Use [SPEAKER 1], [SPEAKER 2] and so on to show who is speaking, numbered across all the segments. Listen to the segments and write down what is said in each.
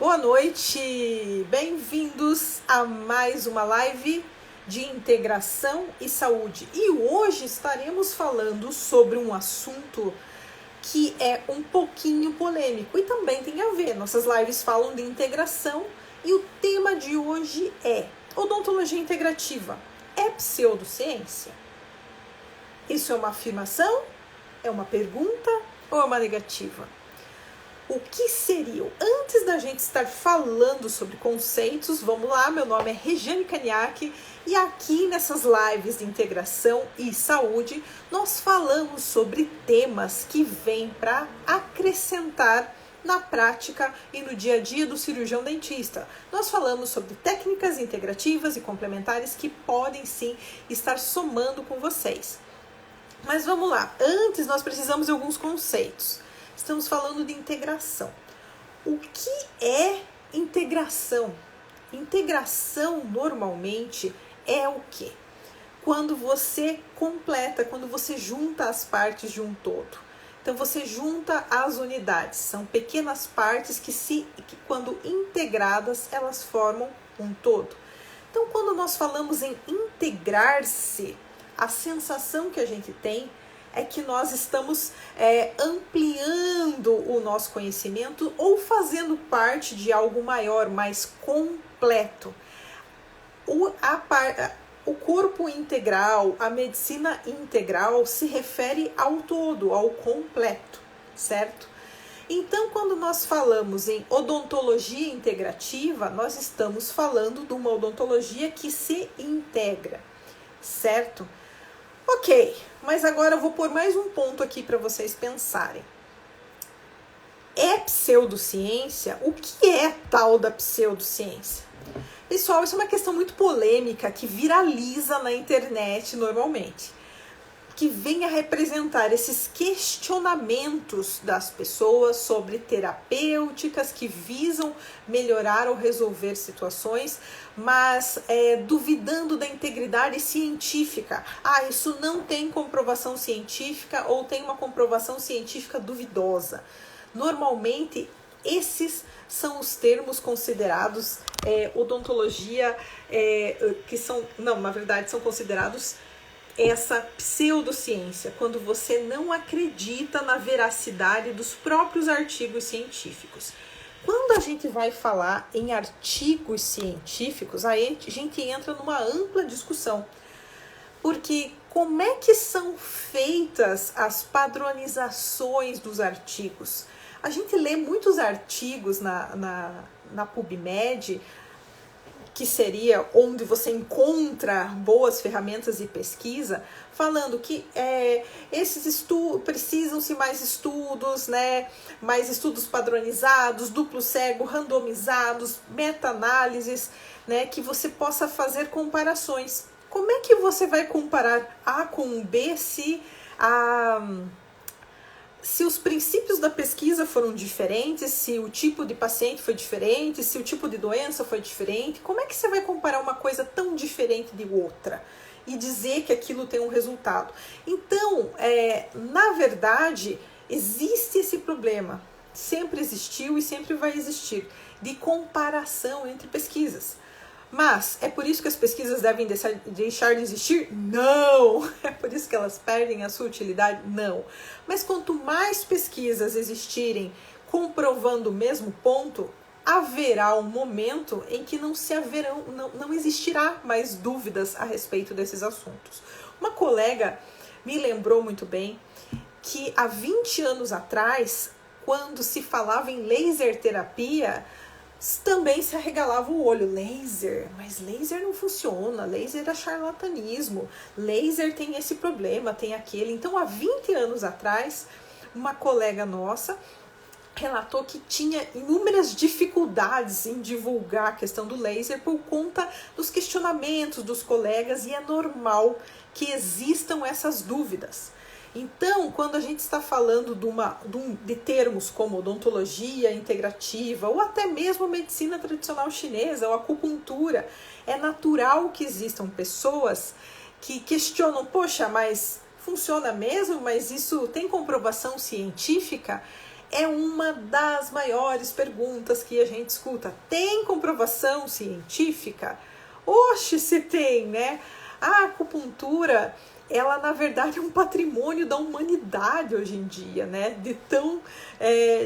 [SPEAKER 1] Boa noite, bem-vindos a mais uma live de integração e saúde. E hoje estaremos falando sobre um assunto que é um pouquinho polêmico e também tem a ver. Nossas lives falam de integração e o tema de hoje é odontologia integrativa. É pseudociência? Isso é uma afirmação? É uma pergunta ou é uma negativa? O que seria? Antes da gente estar falando sobre conceitos, vamos lá, meu nome é Regiane Caniac e aqui nessas lives de integração e saúde, nós falamos sobre temas que vêm para acrescentar na prática e no dia a dia do cirurgião dentista. Nós falamos sobre técnicas integrativas e complementares que podem sim estar somando com vocês. Mas vamos lá, antes nós precisamos de alguns conceitos. Estamos falando de integração. O que é integração? Integração normalmente é o quê? Quando você completa, quando você junta as partes de um todo. Então você junta as unidades, são pequenas partes que quando integradas elas formam um todo. Então quando nós falamos em integrar-se, a sensação que a gente tem é que nós estamos ampliando o nosso conhecimento ou fazendo parte de algo maior, mais completo. O corpo integral, a medicina integral se refere ao todo, ao completo, certo? Então, quando nós falamos em odontologia integrativa, nós estamos falando de uma odontologia que se integra, certo? Ok, mas agora eu vou pôr mais um ponto aqui para vocês pensarem. É pseudociência? O que é tal da pseudociência? Pessoal, isso é uma questão muito polêmica que viraliza na internet normalmente, que vem a representar esses questionamentos das pessoas sobre terapêuticas que visam melhorar ou resolver situações, mas duvidando da integridade científica. Ah, isso não tem comprovação científica ou tem uma comprovação científica duvidosa. Normalmente, esses são os termos considerados odontologia, são considerados essa pseudociência, quando você não acredita na veracidade dos próprios artigos científicos. Quando a gente vai falar em artigos científicos, aí a gente entra numa ampla discussão, porque como é que são feitas as padronizações dos artigos? A gente lê muitos artigos na PubMed, que seria onde você encontra boas ferramentas de pesquisa, falando que esses estudos, precisam-se mais estudos, né? Mais estudos padronizados, duplo cego, randomizados, meta-análises, né? Que você possa fazer comparações. Como é que você vai comparar A com B se os princípios da pesquisa foram diferentes, se o tipo de paciente foi diferente, se o tipo de doença foi diferente? Como é que você vai comparar uma coisa tão diferente de outra e dizer que aquilo tem um resultado? Então, na verdade, existe esse problema, sempre existiu e sempre vai existir, de comparação entre pesquisas. Mas é por isso que as pesquisas devem deixar de existir? Não! É por isso que elas perdem a sua utilidade? Não! Mas quanto mais pesquisas existirem comprovando o mesmo ponto, haverá um momento em que não existirá mais dúvidas a respeito desses assuntos. Uma colega me lembrou muito bem que há 20 anos atrás, quando se falava em laser terapia, também se arregalava o olho. Laser, mas laser não funciona, laser é charlatanismo, laser tem esse problema, tem aquele. Então, há 20 anos atrás, uma colega nossa relatou que tinha inúmeras dificuldades em divulgar a questão do laser por conta dos questionamentos dos colegas, e é normal que existam essas dúvidas. Então, quando a gente está falando de termos como odontologia integrativa ou até mesmo medicina tradicional chinesa ou acupuntura, é natural que existam pessoas que questionam, poxa, mas funciona mesmo? Mas isso tem comprovação científica? é uma das maiores perguntas que a gente escuta. Tem comprovação científica? Oxe, se tem, né? A acupuntura, ela na verdade é um patrimônio da humanidade hoje em dia, né? De tão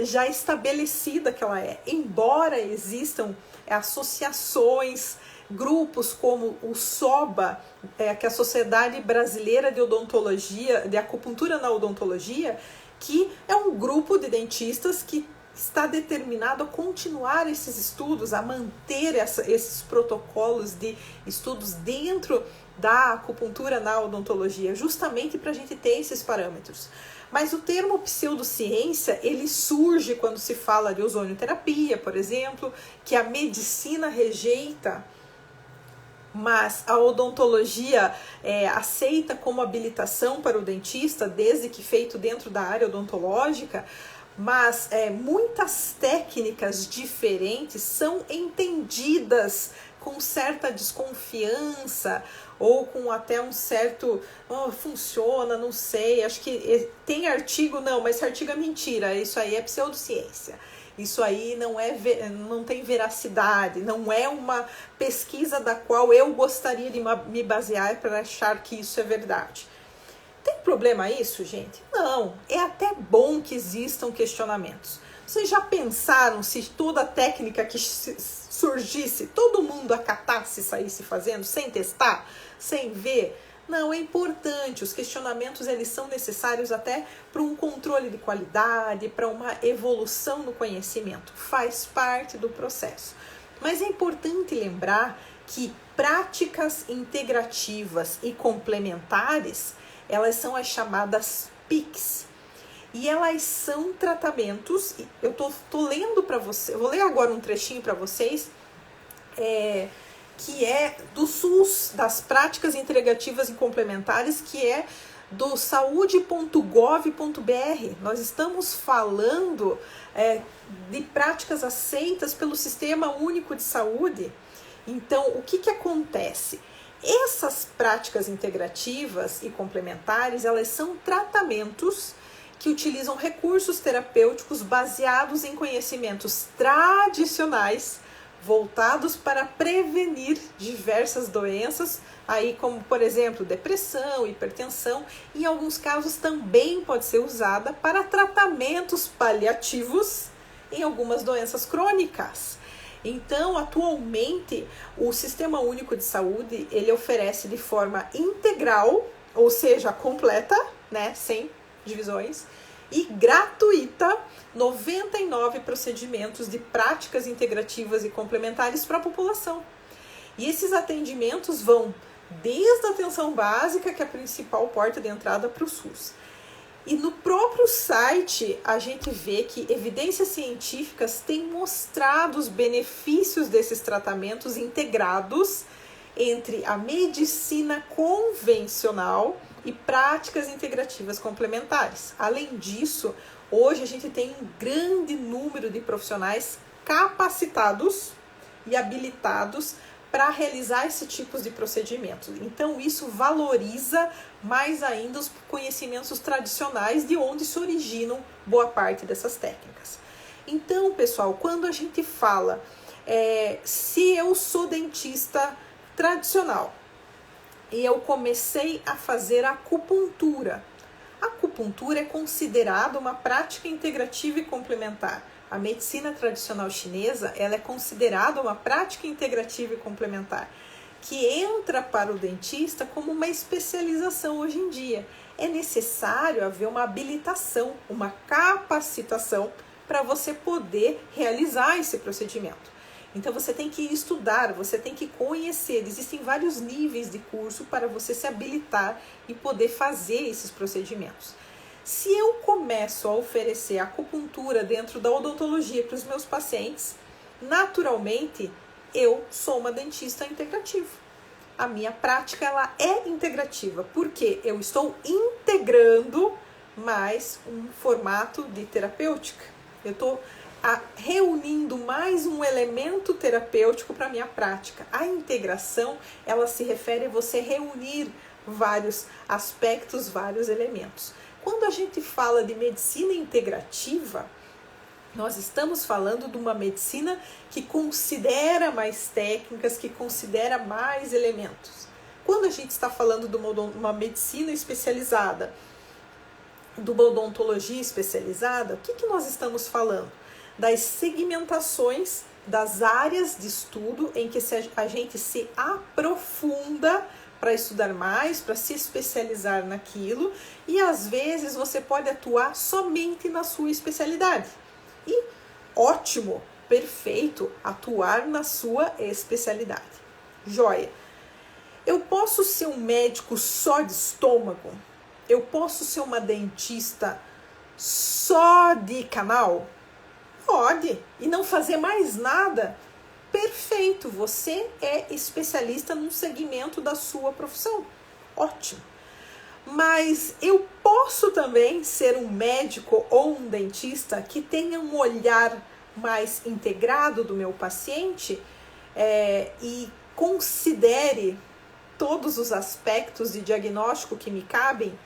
[SPEAKER 1] já estabelecida que ela é. Embora existam associações, grupos como o SOBA, que é a Sociedade Brasileira de Odontologia, de Acupuntura na Odontologia, que é um grupo de dentistas que está determinado a continuar esses estudos, a manter esses protocolos de estudos dentro da acupuntura na odontologia, justamente para a gente ter esses parâmetros. Mas o termo pseudociência, ele surge quando se fala de ozonioterapia, por exemplo, que a medicina rejeita, mas a odontologia aceita como habilitação para o dentista, desde que feito dentro da área odontológica, mas muitas técnicas diferentes são entendidas com certa desconfiança ou com até um certo, funciona, não sei, acho que tem artigo, não, mas esse artigo é mentira, isso aí é pseudociência. Isso aí não tem veracidade, não é uma pesquisa da qual eu gostaria de me basear para achar que isso é verdade. Tem problema isso, gente? Não, é até bom que existam questionamentos. Vocês já pensaram se toda técnica que surgisse, todo mundo acatasse e saísse fazendo, sem testar, sem ver? Não, é importante, os questionamentos eles são necessários até para um controle de qualidade, para uma evolução no conhecimento, faz parte do processo. Mas é importante lembrar que práticas integrativas e complementares, elas são as chamadas PICs, e elas são tratamentos, eu tô lendo para vocês, vou ler agora um trechinho para vocês, que é do SUS, das práticas integrativas e complementares, que é do saúde.gov.br. Nós estamos falando de práticas aceitas pelo Sistema Único de Saúde. Então, o que acontece? Essas práticas integrativas e complementares, elas são tratamentos que utilizam recursos terapêuticos baseados em conhecimentos tradicionais, voltados para prevenir diversas doenças, aí como, por exemplo, depressão, hipertensão, e em alguns casos também pode ser usada para tratamentos paliativos em algumas doenças crônicas. Então, atualmente, o Sistema Único de Saúde, ele oferece de forma integral, ou seja, completa, né, sem divisões, e gratuita, 99 procedimentos de práticas integrativas e complementares para a população. E esses atendimentos vão desde a atenção básica, que é a principal porta de entrada para o SUS. E no próprio site a gente vê que evidências científicas têm mostrado os benefícios desses tratamentos integrados entre a medicina convencional e práticas integrativas complementares. Além disso, hoje a gente tem um grande número de profissionais capacitados e habilitados para realizar esse tipo de procedimentos. Então, isso valoriza mais ainda os conhecimentos tradicionais de onde se originam boa parte dessas técnicas. Então, pessoal, quando a gente fala, se eu sou dentista tradicional e eu comecei a fazer acupuntura, a acupuntura é considerada uma prática integrativa e complementar. A medicina tradicional chinesa, ela é considerada uma prática integrativa e complementar, que entra para o dentista como uma especialização hoje em dia. É necessário haver uma habilitação, uma capacitação para você poder realizar esse procedimento. Então você tem que estudar, você tem que conhecer, existem vários níveis de curso para você se habilitar e poder fazer esses procedimentos. Se eu começo a oferecer acupuntura dentro da odontologia para os meus pacientes, naturalmente eu sou uma dentista integrativa. A minha prática ela é integrativa, porque eu estou integrando mais um formato de terapêutica. Eu estou reunindo mais um elemento terapêutico para a minha prática. A integração, ela se refere a você reunir vários aspectos, vários elementos. Quando a gente fala de medicina integrativa, Nós estamos falando de uma medicina que considera mais técnicas, que considera mais elementos. Quando a gente está falando de uma medicina especializada, de uma odontologia especializada, o que nós estamos falando? Das segmentações das áreas de estudo em que a gente se aprofunda para estudar mais, para se especializar naquilo, e às vezes você pode atuar somente na sua especialidade. E ótimo, perfeito, atuar na sua especialidade. Joia! Eu posso ser um médico só de estômago? Eu posso ser uma dentista só de canal? Pode. E não fazer mais nada? Perfeito, você é especialista num segmento da sua profissão. Ótimo. Mas eu posso também ser um médico ou um dentista que tenha um olhar mais integrado do meu paciente e considere todos os aspectos de diagnóstico que me cabem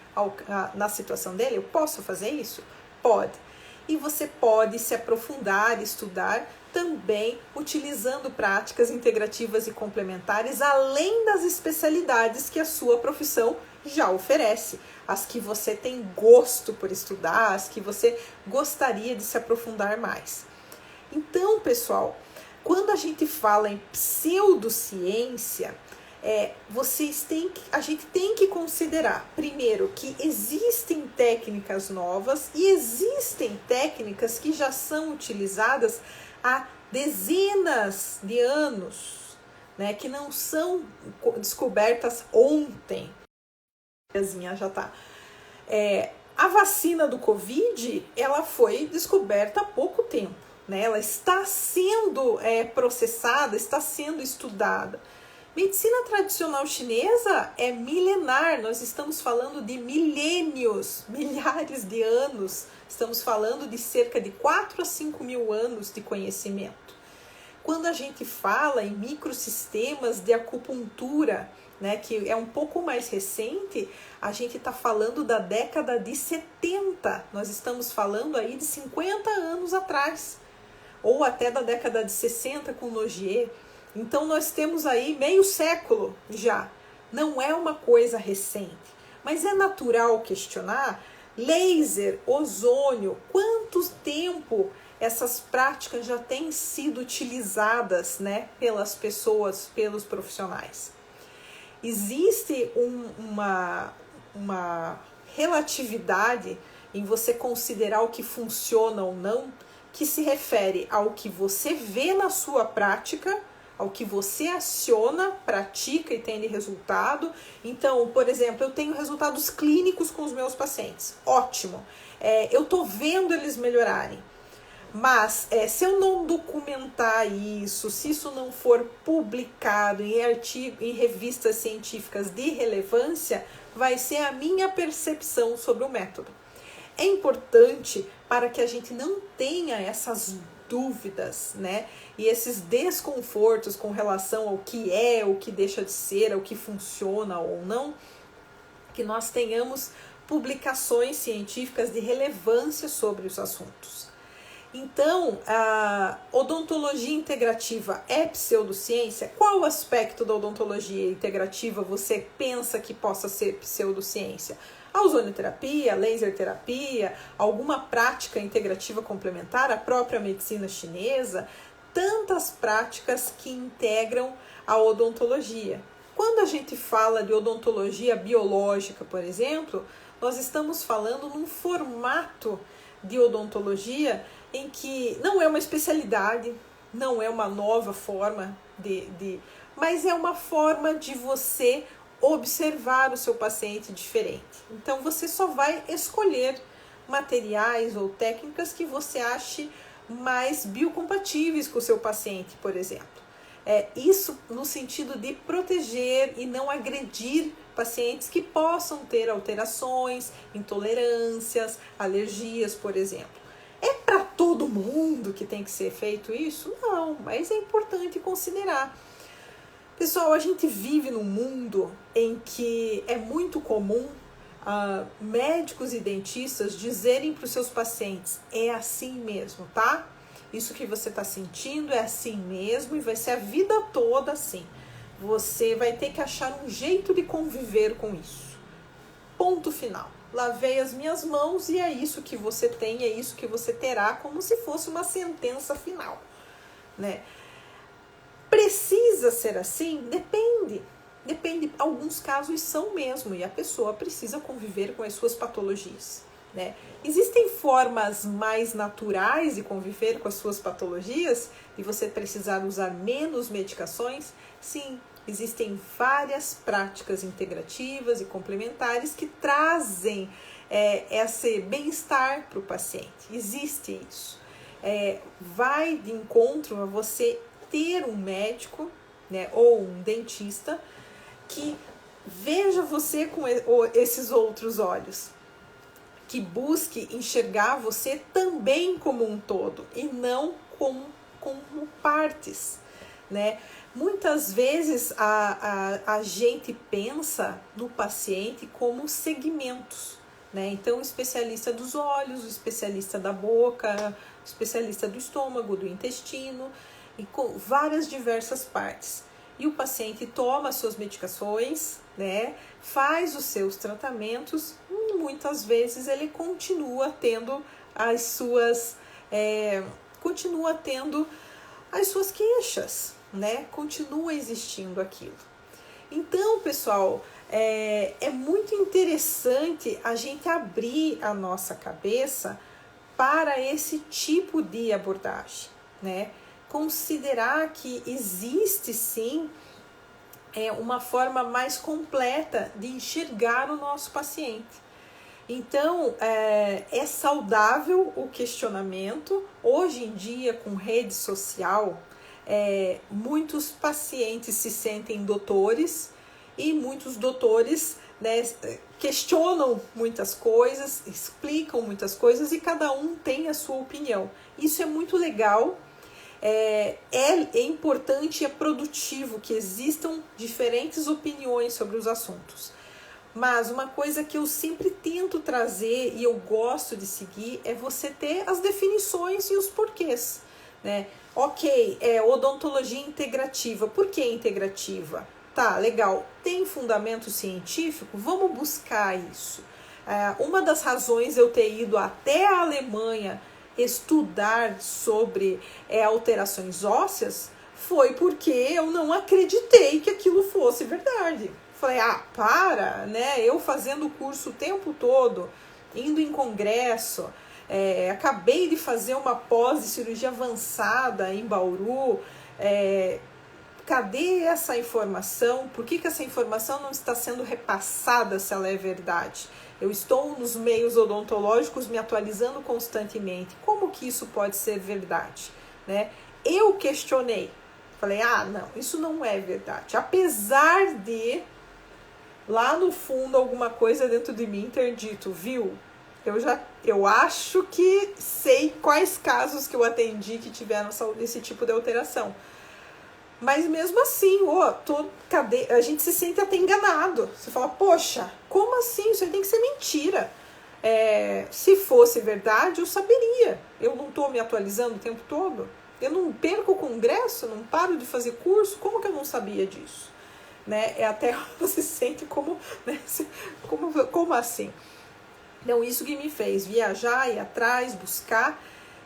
[SPEAKER 1] na situação dele? Eu posso fazer isso? Pode. E você pode se aprofundar, estudar também utilizando práticas integrativas e complementares, além das especialidades que a sua profissão já oferece, as que você tem gosto por estudar, as que você gostaria de se aprofundar mais. Então, pessoal, quando a gente fala em pseudociência, a gente tem que considerar, primeiro, que existem técnicas novas e existem técnicas que já são utilizadas há dezenas de anos, né, que não são descobertas ontem. Já tá. A vacina do Covid, ela foi descoberta há pouco tempo, né? Ela está sendo processada, está sendo estudada. Medicina tradicional chinesa é milenar, nós estamos falando de milênios, milhares de anos, estamos falando de cerca de 4 a 5 mil anos de conhecimento. Quando a gente fala em microsistemas de acupuntura, né, que é um pouco mais recente, a gente está falando da década de 70, nós estamos falando aí de 50 anos atrás, ou até da década de 60 com Nogier. Então nós temos aí meio século já, não é uma coisa recente, mas é natural questionar laser, ozônio, quanto tempo essas práticas já têm sido utilizadas, né, pelas pessoas, pelos profissionais. Existe uma relatividade em você considerar o que funciona ou não, que se refere ao que você vê na sua prática, ao que você aciona, pratica e tem de resultado. Então, por exemplo, eu tenho resultados clínicos com os meus pacientes. Ótimo. Eu estou vendo eles melhorarem. Mas se eu não documentar isso, se isso não for publicado em revistas científicas de relevância, vai ser a minha percepção sobre o método. É importante para que a gente não tenha essas dúvidas, né? E esses desconfortos com relação ao que é, o que deixa de ser, ao que funciona ou não, que nós tenhamos publicações científicas de relevância sobre os assuntos. Então, a odontologia integrativa é pseudociência? Qual aspecto da odontologia integrativa você pensa que possa ser pseudociência? A ozonioterapia, a laser terapia, alguma prática integrativa complementar, a própria medicina chinesa, tantas práticas que integram a odontologia. Quando a gente fala de odontologia biológica, por exemplo, nós estamos falando num formato de odontologia em que não é uma especialidade, não é uma nova forma mas é uma forma de você observar o seu paciente diferente. Então você só vai escolher materiais ou técnicas que você ache mais biocompatíveis com o seu paciente, por exemplo. Isso no sentido de proteger e não agredir pacientes que possam ter alterações, intolerâncias, alergias, por exemplo. É para todo mundo que tem que ser feito isso? Não, mas é importante considerar. Pessoal, a gente vive num mundo em que é muito comum médicos e dentistas dizerem para os seus pacientes, é assim mesmo, tá? Isso que você está sentindo é assim mesmo e vai ser a vida toda assim. Você vai ter que achar um jeito de conviver com isso. Ponto final. Lavei as minhas mãos e é isso que você tem, é isso que você terá, como se fosse uma sentença final, né? Precisa ser assim? Depende. Depende, alguns casos são mesmo, e a pessoa precisa conviver com as suas patologias, né? Existem formas mais naturais de conviver com as suas patologias e você precisar usar menos medicações? Sim, existem várias práticas integrativas e complementares que trazem esse bem-estar para o paciente. Existe isso. Vai de encontro a você ter um médico, né, ou um dentista que veja você com esses outros olhos, que busque enxergar você também como um todo e não como partes, né? Muitas vezes a gente pensa no paciente como segmentos, né? Então, o especialista dos olhos, o especialista da boca, o especialista do estômago, do intestino, e com várias diversas partes. E o paciente toma suas medicações, né, faz os seus tratamentos e muitas vezes ele continua tendo as suas queixas, né? Continua existindo aquilo. Então, pessoal, é muito interessante a gente abrir a nossa cabeça para esse tipo de abordagem, né? Considerar que existe sim uma forma mais completa de enxergar o nosso paciente. Então, é saudável o questionamento. Hoje em dia, com rede social, muitos pacientes se sentem doutores e muitos doutores, né, questionam muitas coisas, explicam muitas coisas e cada um tem a sua opinião. Isso é muito legal. É importante e é produtivo que existam diferentes opiniões sobre os assuntos. Mas uma coisa que eu sempre tento trazer e eu gosto de seguir é você ter as definições e os porquês, né? Ok, odontologia integrativa. Por que integrativa? Tá, legal. Tem fundamento científico? Vamos buscar isso. Uma das razões eu ter ido até a Alemanha estudar sobre alterações ósseas foi porque eu não acreditei que aquilo fosse verdade. Falei, para, né? Eu fazendo o curso o tempo todo, indo em congresso, acabei de fazer uma pós de cirurgia avançada em Bauru, cadê essa informação? Por que essa informação não está sendo repassada se ela é verdade? Eu estou nos meios odontológicos me atualizando constantemente. Como que isso pode ser verdade, né? Eu questionei. Falei, não, isso não é verdade. Apesar de, lá no fundo, alguma coisa dentro de mim ter dito, viu? Eu acho que sei quais casos que eu atendi que tiveram esse tipo de alteração. Mas mesmo assim, a gente se sente até enganado. Você fala, poxa, como assim? Isso aí tem que ser mentira. Se fosse verdade, eu saberia. Eu não estou me atualizando o tempo todo. Eu não perco o congresso, não paro de fazer curso. Como que eu não sabia disso? Né? Até você se sente como, né? como assim? Então, isso que me fez viajar, ir atrás, buscar.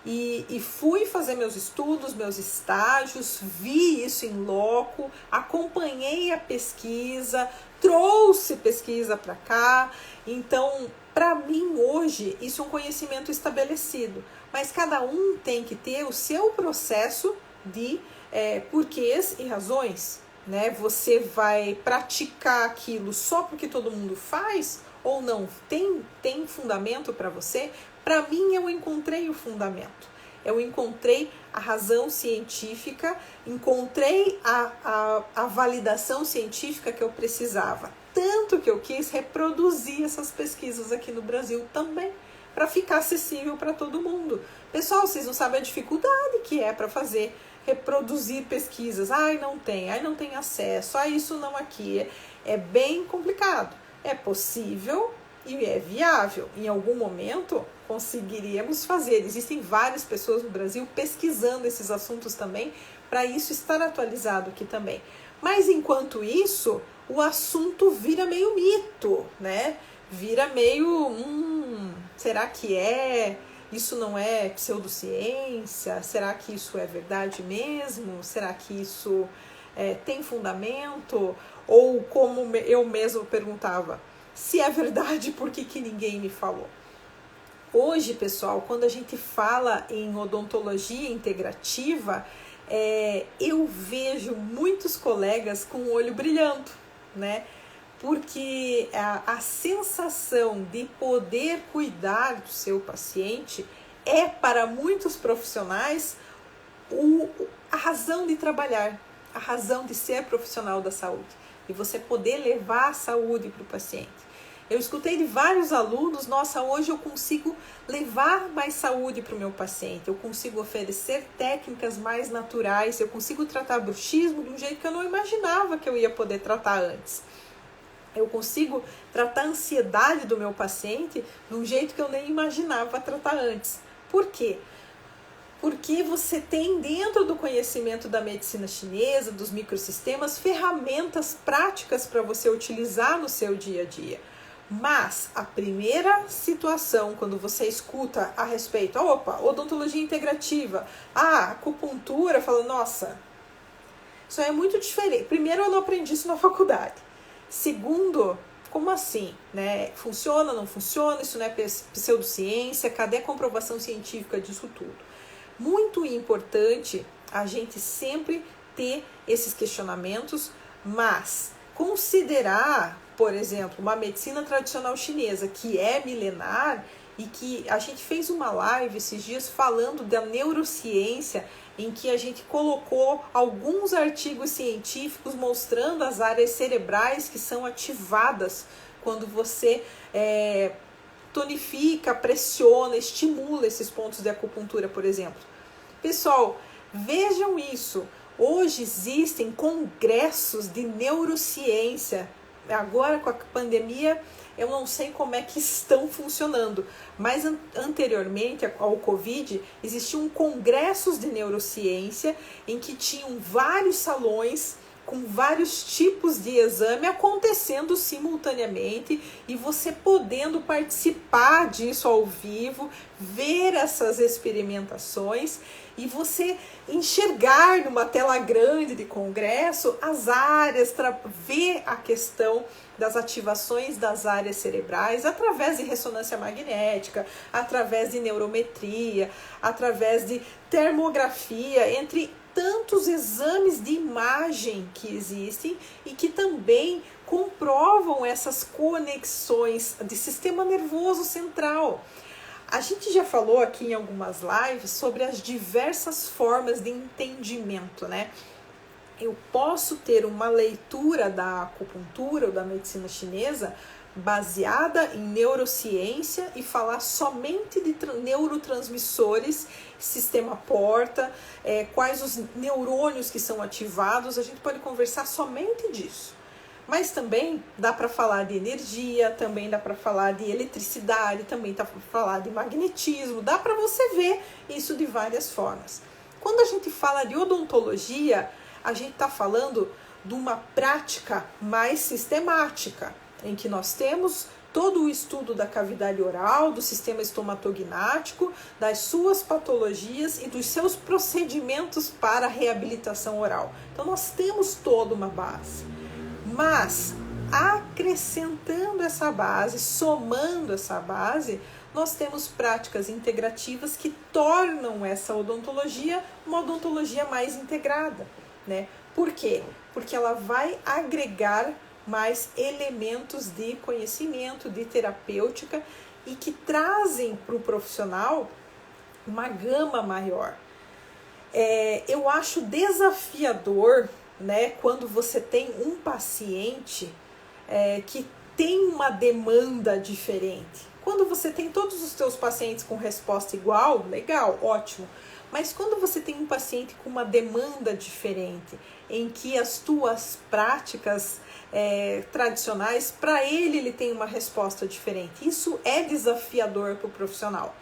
[SPEAKER 1] E fui fazer meus estudos, meus estágios, vi isso em loco, acompanhei a pesquisa, trouxe pesquisa para cá. Então, para mim, hoje, isso é um conhecimento estabelecido. Mas cada um tem que ter o seu processo de porquês e razões, né? Você vai praticar aquilo só porque todo mundo faz ou não? Tem fundamento para você? Para mim, eu encontrei o fundamento. Eu encontrei a razão científica, encontrei a validação científica que eu precisava. Tanto que eu quis reproduzir essas pesquisas aqui no Brasil também, para ficar acessível para todo mundo. Pessoal, vocês não sabem a dificuldade que é para reproduzir pesquisas. Não tem acesso, isso não aqui. É bem complicado. É possível, e é viável. Em algum momento conseguiríamos fazer. Existem várias pessoas no Brasil pesquisando esses assuntos também, para isso estar atualizado aqui também. Mas enquanto isso, o assunto vira meio mito, né? Vira meio, será que é? Isso não é pseudociência? Será que isso é verdade mesmo? Será que isso tem fundamento? Ou como eu mesmo perguntava, se é verdade, por que ninguém me falou? Hoje, pessoal, quando a gente fala em odontologia integrativa, eu vejo muitos colegas com o olho brilhando, né? Porque a sensação de poder cuidar do seu paciente é, para muitos profissionais, a razão de trabalhar, a razão de ser profissional da saúde, e você poder levar a saúde para o paciente. Eu escutei de vários alunos, nossa, hoje eu consigo levar mais saúde para o meu paciente, eu consigo oferecer técnicas mais naturais, eu consigo tratar bruxismo de um jeito que eu não imaginava que eu ia poder tratar antes. Eu consigo tratar a ansiedade do meu paciente de um jeito que eu nem imaginava tratar antes. Por quê? Porque você tem dentro do conhecimento da medicina chinesa, dos microsistemas, ferramentas práticas para você utilizar no seu dia a dia. Mas a primeira situação, quando você escuta a respeito, odontologia integrativa, acupuntura, fala, nossa, isso é muito diferente. Primeiro, eu não aprendi isso na faculdade. Segundo, como assim? Né? Funciona, não funciona? Isso não é pseudociência? Cadê a comprovação científica disso tudo? Muito importante a gente sempre ter esses questionamentos, mas considerar, por exemplo, uma medicina tradicional chinesa que é milenar e que a gente fez uma live esses dias falando da neurociência, em que a gente colocou alguns artigos científicos mostrando as áreas cerebrais que são ativadas quando você tonifica, pressiona, estimula esses pontos de acupuntura, por exemplo. Pessoal, vejam isso. Hoje existem congressos de neurociência. Agora, com a pandemia, eu não sei como é que estão funcionando, mas anteriormente ao Covid, existiam congressos de neurociência em que tinham vários salões com vários tipos de exame acontecendo simultaneamente e você podendo participar disso ao vivo, ver essas experimentações e você enxergar numa tela grande de congresso as áreas, ver a questão das ativações das áreas cerebrais através de ressonância magnética, através de neurometria, através de termografia, entre tantos exames de imagem que existem e que também comprovam essas conexões de sistema nervoso central. A gente já falou aqui em algumas lives sobre as diversas formas de entendimento, né? Eu posso ter uma leitura da acupuntura ou da medicina chinesa baseada em neurociência e falar somente de neurotransmissores, sistema porta, quais os neurônios que são ativados, a gente pode conversar somente disso. Mas também dá para falar de energia, também dá para falar de eletricidade, também dá para falar de magnetismo, dá para você ver isso de várias formas. Quando a gente fala de odontologia, a gente está falando de uma prática mais sistemática, em que nós temos todo o estudo da cavidade oral, do sistema estomatognático, das suas patologias e dos seus procedimentos para a reabilitação oral. Então nós temos toda uma base, mas acrescentando essa base, somando essa base, nós temos práticas integrativas que tornam essa odontologia uma odontologia mais integrada, né? Por quê? Porque ela vai agregar mais elementos de conhecimento, de terapêutica e que trazem para o profissional uma gama maior. Eu acho desafiador, né, quando você tem um paciente que tem uma demanda diferente. Quando você tem todos os seus pacientes com resposta igual, legal, ótimo. Mas quando você tem um paciente com uma demanda diferente, em que as tuas práticas tradicionais, para ele tem uma resposta diferente. Isso é desafiador para o profissional.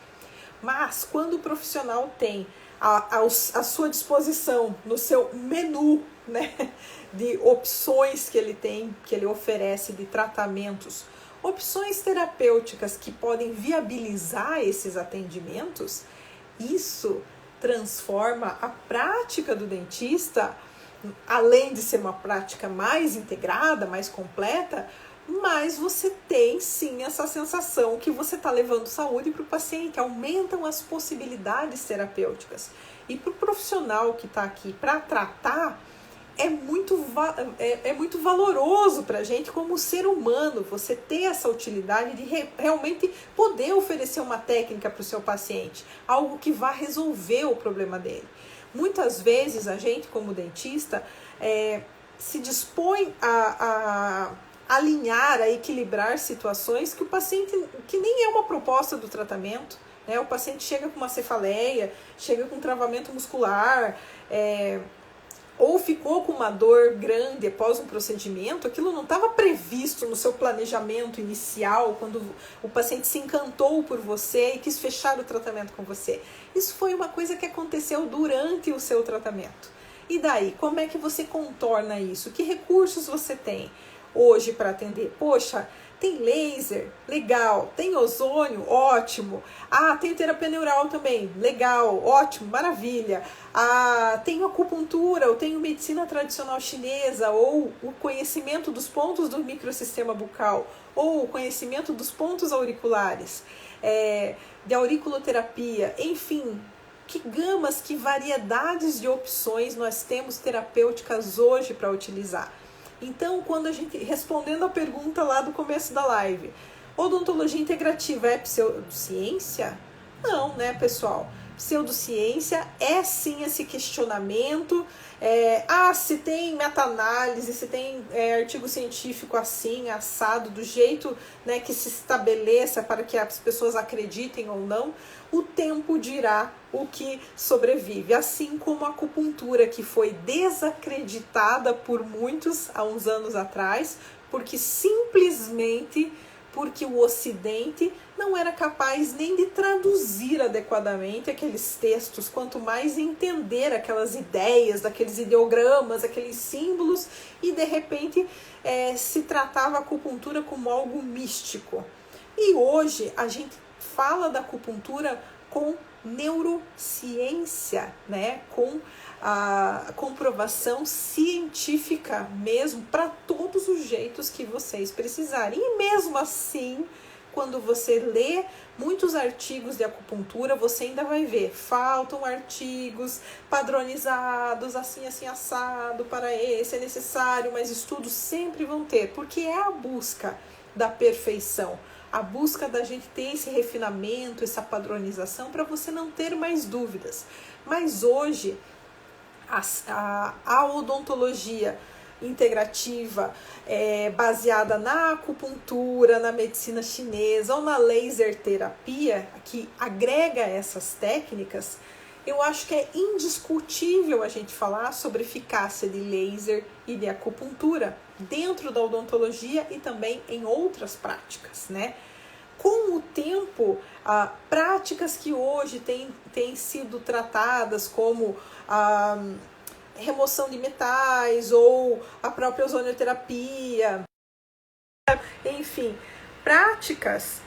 [SPEAKER 1] Mas quando o profissional tem à sua disposição, no seu menu, né, de opções que ele tem, que ele oferece de tratamentos, opções terapêuticas que podem viabilizar esses atendimentos, isso transforma a prática do dentista, além de ser uma prática mais integrada, mais completa, mas você tem sim essa sensação que você está levando saúde para o paciente, aumentam as possibilidades terapêuticas. E para o profissional que está aqui para tratar, é muito valoroso para a gente como ser humano, você ter essa utilidade de realmente poder oferecer uma técnica para o seu paciente, algo que vá resolver o problema dele. Muitas vezes a gente, como dentista, se dispõe a alinhar, a equilibrar situações que o paciente, que nem é uma proposta do tratamento, né? O paciente chega com uma cefaleia, chega com travamento muscular, ou ficou com uma dor grande após um procedimento, aquilo não estava previsto no seu planejamento inicial, quando o paciente se encantou por você e quis fechar o tratamento com você. Isso foi uma coisa que aconteceu durante o seu tratamento. E daí, como é que você contorna isso? Que recursos você tem hoje para atender? Poxa, tem laser, legal. Tem ozônio, ótimo. Tem terapia neural também, legal, ótimo, maravilha. Tenho acupuntura, eu tenho medicina tradicional chinesa, ou o conhecimento dos pontos do microsistema bucal, ou o conhecimento dos pontos auriculares, de auriculoterapia, enfim. Que gamas, que variedades de opções nós temos terapêuticas hoje para utilizar. Então, quando a gente, respondendo a pergunta lá do começo da live, odontologia integrativa é pseudociência? Não, né, pessoal? Pseudociência é sim esse questionamento, se tem meta-análise, se tem artigo científico assim, assado, do jeito, né, que se estabeleça para que as pessoas acreditem ou não, o tempo dirá o que sobrevive. Assim como a acupuntura, que foi desacreditada por muitos há uns anos atrás, porque o Ocidente não era capaz nem de traduzir adequadamente aqueles textos, quanto mais entender aquelas ideias, daqueles ideogramas, aqueles símbolos, e de repente se tratava a acupuntura como algo místico. E hoje a gente fala da acupuntura com neurociência, né? Com a comprovação científica mesmo, para todos os jeitos que vocês precisarem. E mesmo assim, quando você lê muitos artigos de acupuntura, você ainda vai ver, faltam artigos padronizados, assim, assado, para esse é necessário, mas estudos sempre vão ter, porque é a busca da perfeição, a busca da gente ter esse refinamento, essa padronização, para você não ter mais dúvidas. Mas hoje, a odontologia integrativa, baseada na acupuntura, na medicina chinesa ou na laser terapia, que agrega essas técnicas, eu acho que é indiscutível a gente falar sobre eficácia de laser e de acupuntura dentro da odontologia e também em outras práticas, né? Com o tempo, práticas que hoje têm sido tratadas como a remoção de metais ou a própria ozonioterapia, enfim, práticas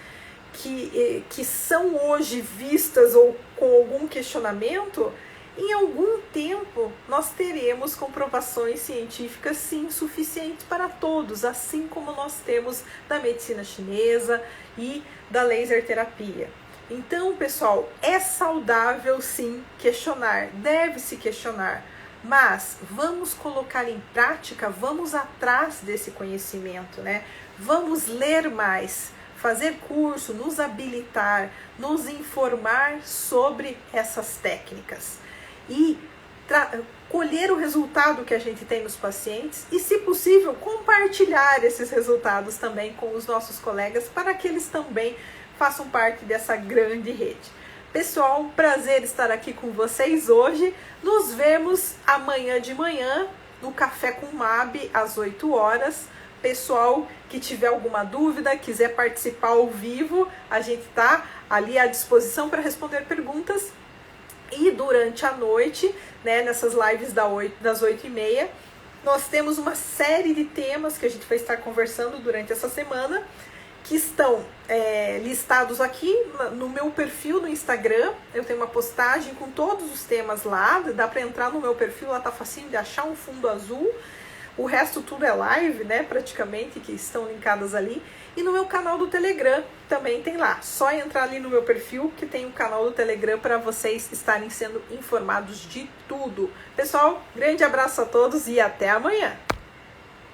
[SPEAKER 1] que são hoje vistas ou com algum questionamento, em algum tempo nós teremos comprovações científicas sim suficientes para todos, assim como nós temos da medicina chinesa e da laser terapia. Então, pessoal, é saudável sim questionar, deve-se questionar, mas vamos colocar em prática, vamos atrás desse conhecimento, né? Vamos ler mais, fazer curso, nos habilitar, nos informar sobre essas técnicas e colher o resultado que a gente tem nos pacientes e, se possível, compartilhar esses resultados também com os nossos colegas para que eles também façam parte dessa grande rede. Pessoal, um prazer estar aqui com vocês hoje. Nos vemos amanhã de manhã no Café com Mab, às 8 horas. Pessoal que tiver alguma dúvida, quiser participar ao vivo, a gente está ali à disposição para responder perguntas. E durante a noite, né, nessas lives das 8h30, nós temos uma série de temas que a gente vai estar conversando durante essa semana, que estão listados aqui no meu perfil no Instagram. Eu tenho uma postagem com todos os temas lá, dá para entrar no meu perfil, lá tá facinho de achar, um fundo azul. O resto tudo é live, né, praticamente, que estão linkadas ali. E no meu canal do Telegram também tem lá. Só entrar ali no meu perfil que tem um canal do Telegram para vocês estarem sendo informados de tudo. Pessoal, grande abraço a todos e até amanhã!